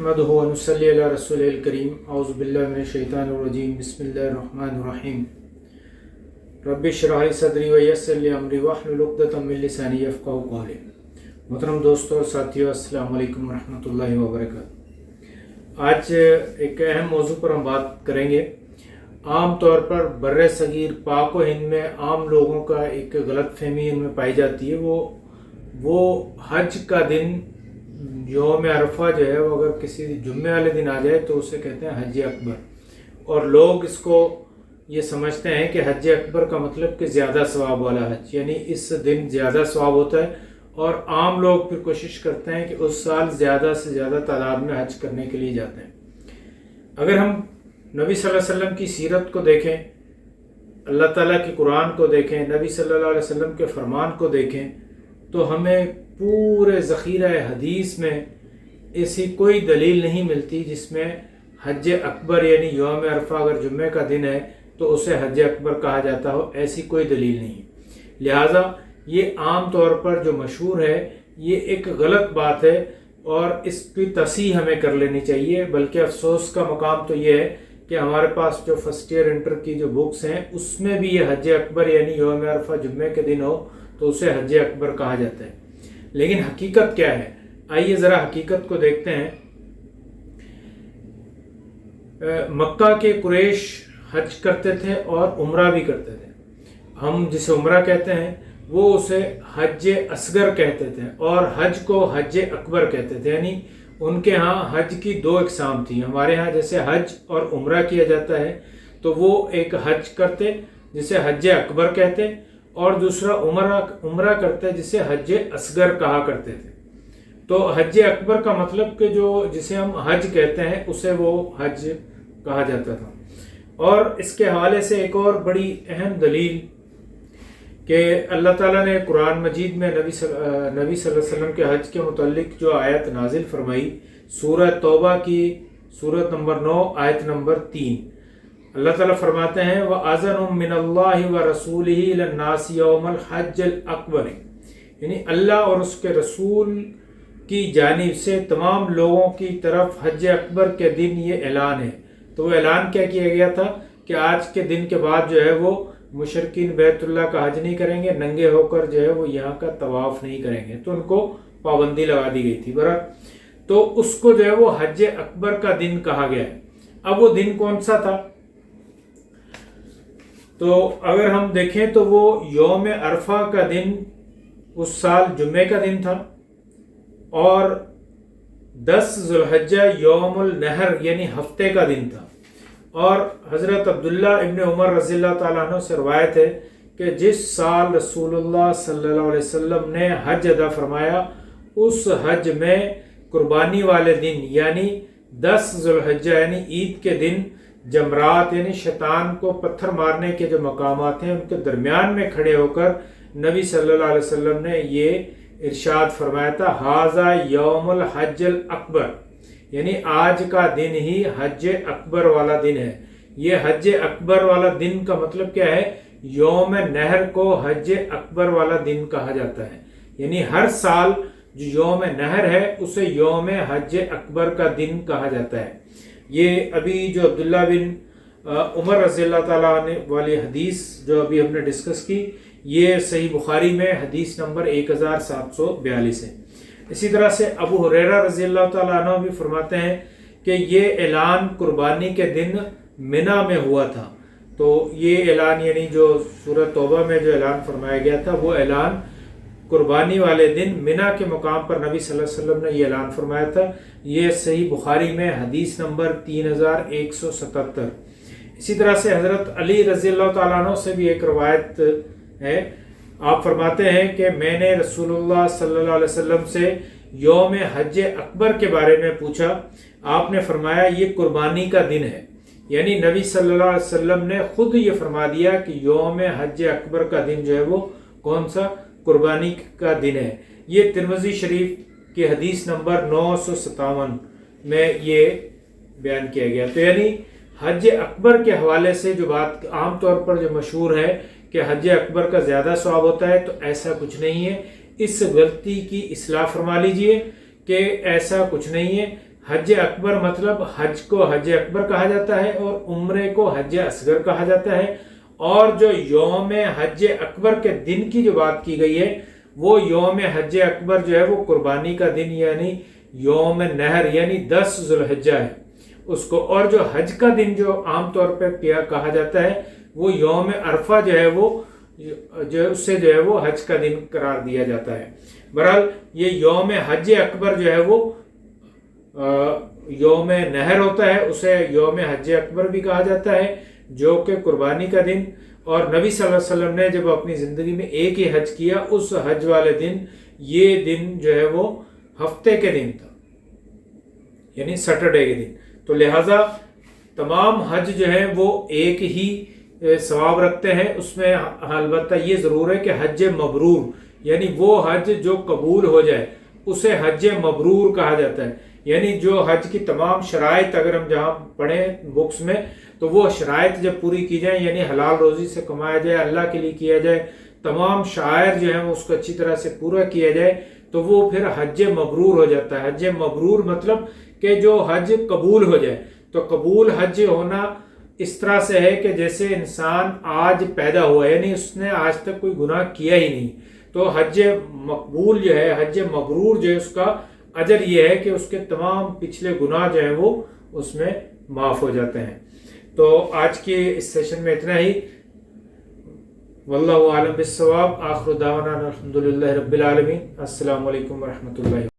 नहमदुहु व नुसल्ली अला रसूलिल करीम औज़ु बिल्लाहि मिनश शैतानिर रजीम बिस्मिल्लाहिर रहमानिर रहीम रब्बि इश्रह ली सदरी व यस्सिर ली अमरी वहलुल उक़दतम मिन लिसानी यफ़क़हू क़ौली। मोहतरम दोस्तों और साथियों, अस्सलामु अलैकुम रहमतुल्लाहि व बरकातहू। आज एक अहम मौजू पर हम बात करेंगे। आम तौर पर बर्रे सगीर पाक व हिंद में आम लोगों का एक गलत फहमी उनमें पाई जाती है। वो हज का दिन यौम अरफा जो है वो अगर किसी जुम्मे वाले दिन आ जाए तो उसे कहते हैं हज अकबर, और लोग इसको ये समझते हैं कि हज अकबर का मतलब कि ज़्यादा सवाब वाला हज, यानी इस दिन ज़्यादा सवाब होता है और आम लोग फिर कोशिश करते हैं कि उस साल ज़्यादा से ज़्यादा तादाद में हज करने के लिए जाते हैं। अगर हम नबी सल्लल्लाहु अलैहि वसल्लम की सीरत को देखें, अल्लाह ताला के कुरान को देखें, नबी सल्लल्लाहु अलैहि वसल्लम के फरमान को देखें, तो हमें पूरे ज़ख़ीरा हदीस में ऐसी कोई दलील नहीं मिलती जिसमें हज अकबर यानी यौम अरफा अगर जुम्मे का दिन है तो उसे हज अकबर कहा जाता हो, ऐसी कोई दलील नहीं। लिहाजा ये आम तौर पर जो मशहूर है ये एक गलत बात है और इसकी तसीह हमें कर लेनी चाहिए। बल्कि अफसोस का मकाम तो ये है कि हमारे पास जो फर्स्ट ईयर इंटर की जो बुक्स हैं उसमें भी ये हज अकबर यानी यौम अरफा जुम्मे के दिन हो तो उसे हज अकबर कहा जाता है। लेकिन हकीकत क्या है, आइए ज़रा हकीकत को देखते हैं। मक्का के कुरैश हज करते थे और उम्रा भी करते थे। हम जिसे उम्रा कहते हैं वो उसे हज असगर कहते थे और हज को हज अकबर कहते थे। यानी उनके यहाँ हज की दो इकसाम थी। हमारे यहाँ जैसे हज और उम्रा किया जाता है तो वो एक हज करते जिसे हज अकबर कहते और दूसरा उम्रा करते जिसे हज असगर कहा करते थे। तो हज अकबर का मतलब कि जो जिसे हम हज कहते हैं उसे वो हज कहा जाता था। और इसके हवाले से एक और बड़ी अहम दलील कि अल्लाह ताला ने कुरान मजीद में नबी सल्लल्लाहु अलैहि वसल्लम के हज के मुतल्लिक जो आयत नाजिल फरमाई, सूरह तौबा की सूरत नंबर 9 आयत नंबर 3, अल्लाह ताला फरमाते हैं व अज़नुम मिनल्लाहि व रसूलिही इलन्नास यौमल हज्जल अकबर, यानी अल्लाह और उसके रसूल की जानिब से तमाम लोगों की तरफ हज अकबर के दिन ये ऐलान है। तो वो ऐलान क्या किया गया था कि आज के दिन के बाद जो है वो मुशरिकीन बैतुल्लाह का हज नहीं करेंगे, नंगे होकर जो है वो यहाँ का तवाफ़ नहीं करेंगे, तो उनको पाबंदी लगा दी गई थी। बरक तो उसको जो है वो हज अकबर का दिन कहा गया है। अब वो दिन कौन सा था, तो अगर हम देखें तो वो यौम अरफा का दिन उस साल जुम्मे का दिन था और 10 ज़ुल्हज्जा यौमुल नहर यानी हफ्ते का दिन था। और हज़रत अब्दुल्ला इब्न उमर रज़ियल्लाहु ताला अन्हु से रवायत है कि जिस साल रसूलुल्लाह सल्लल्लाहु अलैहि वसल्लम ने हज अदा फरमाया उस हज में कुर्बानी वाले दिन यानी 10 ज़ुल्हज्जा यानी ईद के दिन जमरात यानी शैतान को पत्थर मारने के जो मकामात हैं उनके दरमियान में खड़े होकर नबी सल्लल्लाहु अलैहि वसल्लम ने ये इरशाद फरमाया था हाजा यौमुल हज्जल अकबर, यानी आज का दिन ही हज अकबर वाला दिन है। ये हज अकबर वाला दिन का मतलब क्या है, यौम नहर को हज अकबर वाला दिन कहा जाता है। यानी हर साल जो यौम नहर है उसे यौम हज अकबर का दिन कहा जाता है। ये अभी जो अब्दुल्ला बिन उमर रज़ियल्लाहु ताला अन्हु वाली हदीस जो अभी हमने डिस्कस की, ये सही बुखारी में हदीस नंबर 1742 है। इसी तरह से अबू हुरैरा रज़ियल्लाहु ताला अन्हु भी फरमाते हैं कि ये ऐलान कुर्बानी के दिन मिना में हुआ था। तो ये ऐलान यानी जो सूरह तौबा में जो ऐलान फरमाया गया था वो ऐलान कुर्बानी वाले दिन मिना के मुकाम पर नबी सल्लल्लाहु अलैहि वसल्लम ने ये ऐलान फरमाया था। ये सही बुखारी में हदीस नंबर 3177। इसी तरह से हज़रत अली रज़ियल्लाहु ताला अन्हु से भी एक रवायत है। आप फरमाते हैं कि मैंने रसूलुल्लाह सल्लल्लाहु अलैहि वसल्लम से यौम हज अकबर के बारे में पूछा। आपने फरमाया ये कुर्बानी का दिन है। यानी नबी सल्लल्लाहु अलैहि वसल्लम ने खुद ये फरमा दिया कि यौम हज अकबर का दिन जो है वो कौन सा, कुर्बानी का दिन है। ये तिरमिज़ी शरीफ की हदीस नंबर 957 में ये बयान किया गया। तो यानी हज अकबर के हवाले से जो बात आम तौर पर जो मशहूर है कि हज अकबर का ज़्यादा सवाब होता है, तो ऐसा कुछ नहीं है। इस गलती की इस्लाह फरमा लीजिए कि ऐसा कुछ नहीं है। حج اکبر مطلب حج کو حج اکبر کہا جاتا ہے اور عمرے کو حج اصغر کہا جاتا ہے. اور جو یوم حج اکبر کے دن کی جو بات کی گئی ہے وہ یوم حج اکبر جو ہے وہ قربانی کا دن یعنی یوم نحر یعنی 10 ذوالحجہ ہے اس کو. اور جو حج کا دن جو عام طور پہ کہا جاتا ہے وہ یوم عرفہ جو ہے وہ جو اس سے جو ہے وہ حج کا دن قرار دیا جاتا ہے. بہرحال یہ یوم حج اکبر جو ہے وہ یوم نحر ہوتا ہے, اسے یوم حج اکبر بھی کہا جاتا ہے جو کہ قربانی کا دن. اور نبی صلی اللہ علیہ وسلم نے جب اپنی زندگی میں ایک ہی حج کیا اس حج والے دن یہ دن جو ہے وہ ہفتے کے دن تھا یعنی سیٹرڈے کے دن. تو لہٰذا تمام حج جو ہیں وہ ایک ہی ثواب رکھتے ہیں. اس میں البتہ یہ ضرور ہے کہ حج مبرور یعنی وہ حج جو قبول ہو جائے اسے حج مبرور کہا جاتا ہے. یعنی جو حج کی تمام شرائط اگر ہم جہاں پڑھیں بکس میں تو وہ شرائط جب پوری کی جائیں یعنی حلال روزی سے کمایا جائے, اللہ کے لیے کیا جائے, تمام شعائر جو ہیں اس کو اچھی طرح سے پورا کیا جائے تو وہ پھر حج مبرور ہو جاتا ہے. حج مبرور مطلب کہ جو حج قبول ہو جائے. تو قبول حج ہونا اس طرح سے ہے کہ جیسے انسان آج پیدا ہوا یعنی اس نے آج تک کوئی گناہ کیا ہی نہیں. تو حج مقبول جو ہے حج مبرور جو ہے اس کا اجر یہ ہے کہ اس کے تمام پچھلے گناہ جو ہیں وہ اس میں معاف ہو جاتے ہیں. تو آج کے اس سیشن میں اتنا ہی. واللہ عالم بالصواب. آخر دعوانا الحمدللہ رب العالمین. السلام علیکم ورحمۃ اللہ.